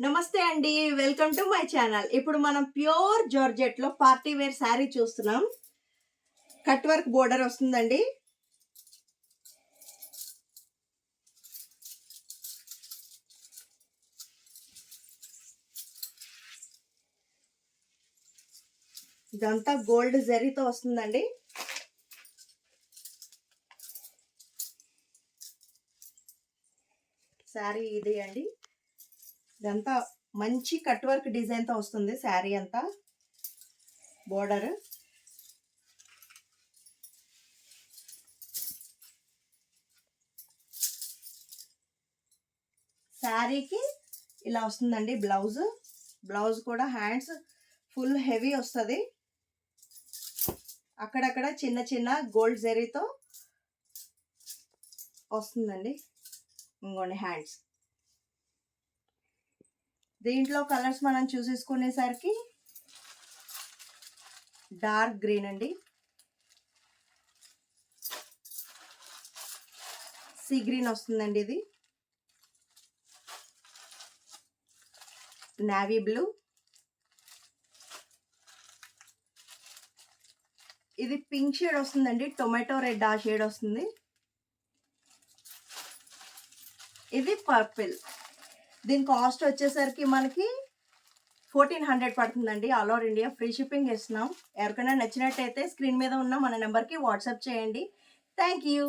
నమస్తే అండి, welcome to my channel. ఇప్పుడు మనం ప్యూర్ జార్జెట్ లో పార్టీ వేర్ శారీ చూస్తున్నాం. కట్ వర్క్ బోర్డర్ వస్తుందండి. ఇదంతా గోల్డ్ జరీతో వస్తుందండి. శారీ ఇది అండి. ఇదంతా మంచి కట్ వర్క్ డిజైన్ తో వస్తుంది శారీ అంతా. బోర్డర్ శారీకి ఇలా వస్తుందండి. బ్లౌజ్ కూడా హ్యాండ్స్ ఫుల్ హెవీ వస్తుంది. అక్కడక్కడ చిన్న చిన్న గోల్డ్ జరీతో వస్తుందండి. ఇంకోండి హ్యాండ్స్. దీంట్లో కలర్స్ మనం చూసేసుకునేసరికి డార్క్ గ్రీన్ అండి, సీ గ్రీన్ వస్తుందండి, ఇది నావీ బ్లూ, ఇది పింక్ షేడ్ వస్తుందండి, టొమాటో రెడ్ ఆ షేడ్ వస్తుంది, ఇది పర్పుల్. దీని కాస్ట్ వచ్చేసరికి మనకి 1400 పడుతుందండి. All over India free shipping ఇస్తున్నాం. ఎవరికైనా నచ్చినట్టయితే స్క్రీన్ మీద ఉన్న మన నెంబర్కి వాట్సాప్ చేయండి. Thank you.